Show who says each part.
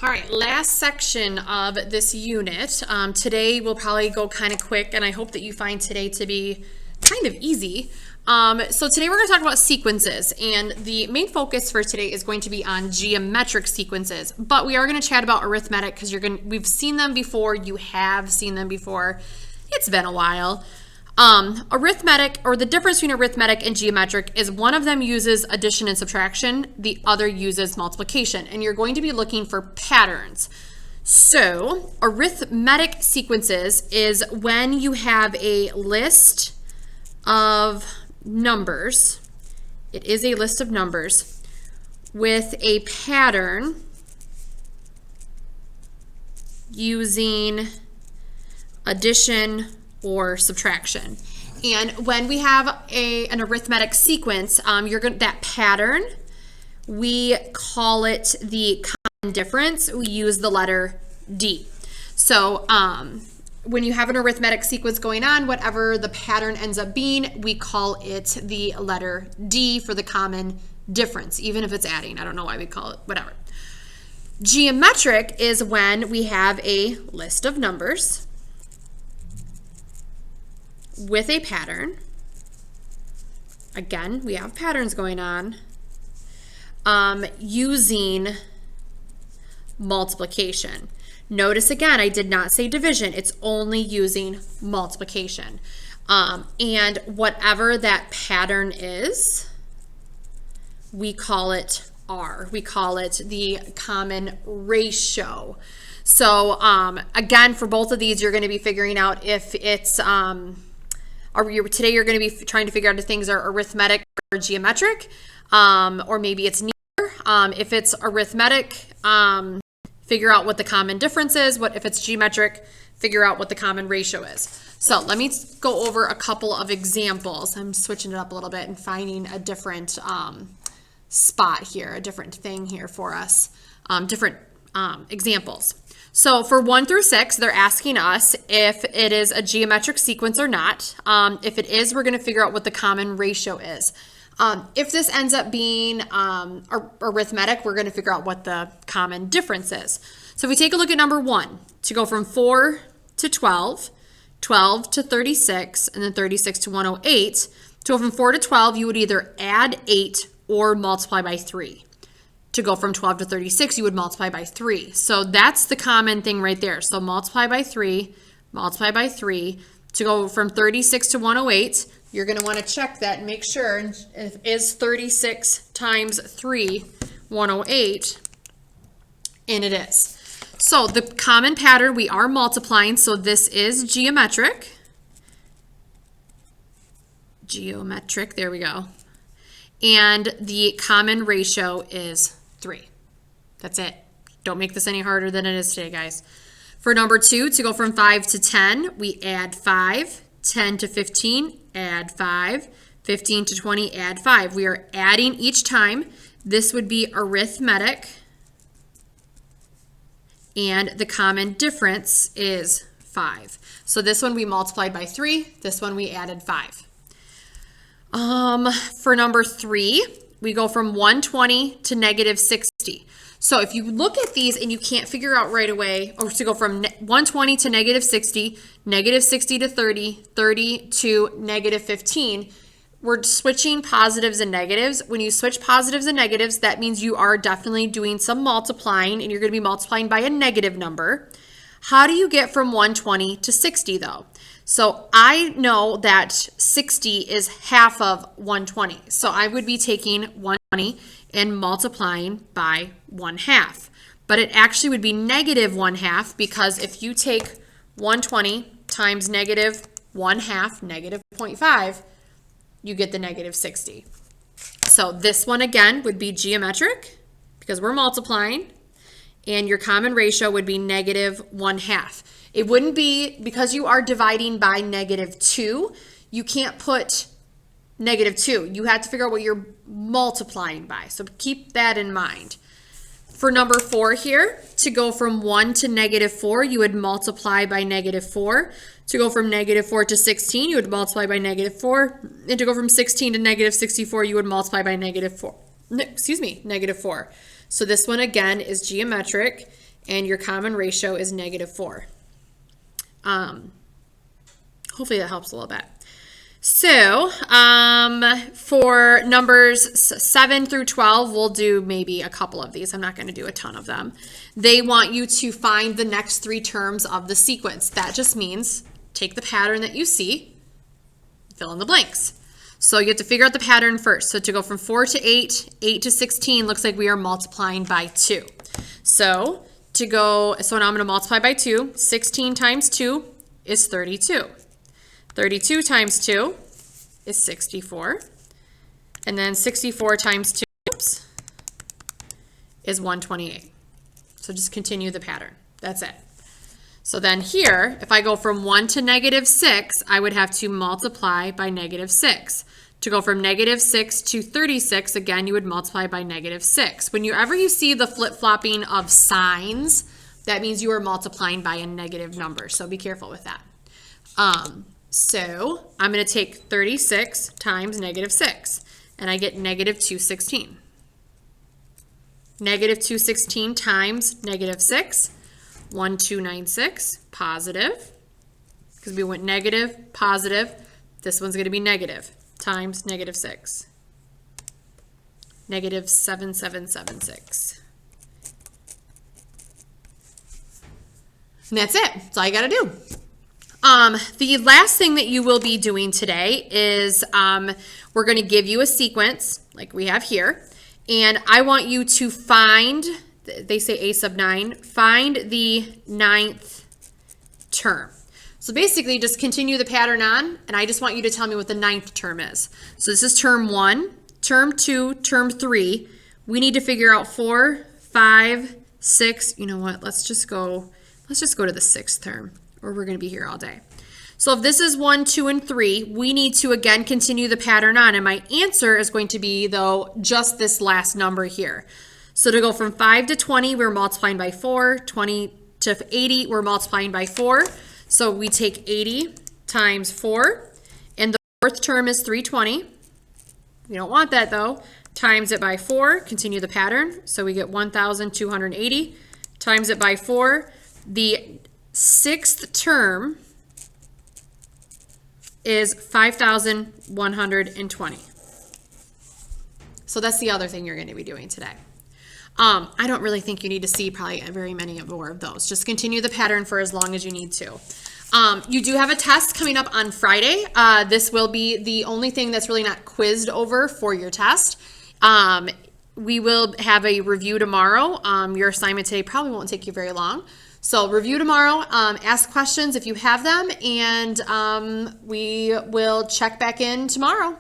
Speaker 1: All right, last section of this unit. Today we'll probably go kind of quick, and I hope that you find today to be kind of easy. So today we're going to talk about sequences, and the main focus for today is going to be on geometric sequences. But we are going to chat about arithmetic because we've seen them before. You have seen them before. It's been a while. Arithmetic, or the difference between arithmetic and geometric, is one of them uses addition and subtraction, the other uses multiplication, and you're going to be looking for patterns. So arithmetic sequences is when you have a list of numbers. It is a list of numbers with a pattern using addition or subtraction. And when we have an arithmetic sequence, that pattern, we call it the common difference. We use the letter D. So when you have an arithmetic sequence going on, whatever the pattern ends up being, we call it the letter D for the common difference, even if it's adding. I don't know why we call it, whatever. Geometric is when we have a list of numbers with a pattern. Again, we have patterns going on, using multiplication. Notice again, I did not say division. It's only using multiplication. And whatever that pattern is, we call it R. We call it the common ratio. So again, for both of these, you're going to be figuring out if it's today you're going to be trying to figure out if things are arithmetic or geometric, or maybe it's neither. If it's arithmetic, figure out what the common difference is. If it's geometric, figure out what the common ratio is. So let me go over a couple of examples. I'm switching it up a little bit and finding a different spot here, a different thing here for us, different examples. So for 1 through 6, they're asking us if it is a geometric sequence or not. If it is, we're going to figure out what the common ratio is. If this ends up being arithmetic, we're going to figure out what the common difference is. So if we take a look at number 1, to go from 4 to 12, 12 to 36, and then 36 to 108, to go from 4 to 12, you would either add 8 or multiply by 3. To go from 12 to 36, you would multiply by 3. So that's the common thing right there. So multiply by 3, multiply by 3. To go from 36 to 108, you're going to want to check that and make sure, is 36 times 3 108? And it is. So the common pattern, we are multiplying, so this is geometric. Geometric, there we go. And the common ratio is 3. That's it. Don't make this any harder than it is today, guys. For number 2, to go from 5 to 10, we add 5. 10 to 15, add 5. 15 to 20, add 5. We are adding each time. This would be arithmetic. And the common difference is 5. So this one we multiplied by 3. This one we added 5. For number 3, we go from 120 to negative 60. So if you look at these and you can't figure out right away, or to go from 120 to negative 60 to 30, 30 to negative 15, we're switching positives and negatives. When you switch positives and negatives, that means you are definitely doing some multiplying, and you're going to be multiplying by a negative number. How do you get from 120 to 60 though? So I know that 60 is half of 120. So I would be taking 120 and multiplying by 1/2. But it actually would be negative 1/2, because if you take 120 times negative 1/2, negative 0.5, you get the negative 60. So this one again would be geometric because we're multiplying, and your common ratio would be negative 1/2. It wouldn't be, because you are dividing by negative 2, you can't put negative 2. You have to figure out what you're multiplying by. So keep that in mind. For number 4 here, to go from 1 to negative 4, you would multiply by negative 4. To go from negative 4 to 16, you would multiply by negative 4. And to go from 16 to negative 64, you would multiply by negative 4. Negative 4. So this one again is geometric, and your common ratio is -4. Hopefully that helps a little bit. So for numbers 7 through 12, we'll do maybe a couple of these. I'm not going to do a ton of them. They want you to find the next 3 terms of the sequence. That just means take the pattern that you see, fill in the blanks. So you have to figure out the pattern first. So to go from 4 to 8, 8 to 16, looks like we are multiplying by 2. So now I'm going to multiply by 2. 16 times 2 is 32. 32 times 2 is 64. And then 64 times 2 is 128. So just continue the pattern. That's it. So then here, if I go from 1 to -6, I would have to multiply by -6. To go from -6 to 36, again, you would multiply by -6. Whenever you see the flip-flopping of signs, that means you are multiplying by a negative number. So be careful with that. So I'm going to take 36 times -6, and I get -216. -216 times -6, 1296, positive, because we went negative, positive. This one's going to be negative, times -6, -7776. And that's it. That's all you got to do. The last thing that you will be doing today is we're going to give you a sequence like we have here, and I want you to find, they say a sub 9, find the 9th term. So basically just continue the pattern on, and I just want you to tell me what the 9th term is. So this is term 1, term 2, term 3. We need to figure out 4, 5, 6. You know what? Let's just go to the 6th term, or we're going to be here all day. So if this is 1, 2, and 3, we need to again continue the pattern on, and my answer is going to be, though, just this last number here. So to go from 5 to 20, we're multiplying by 4. 20 to 80, we're multiplying by 4. So we take 80 times 4, and the 4th term is 320. We don't want that, though. Times it by 4, continue the pattern. So we get 1,280. Times it by 4. The 6th term is 5,120. So that's the other thing you're going to be doing today. I don't really think you need to see probably very many more of those. Just continue the pattern for as long as you need to. You do have a test coming up on Friday. This will be the only thing that's really not quizzed over for your test. We will have a review tomorrow. Your assignment today probably won't take you very long. So review tomorrow, ask questions if you have them, and we will check back in tomorrow.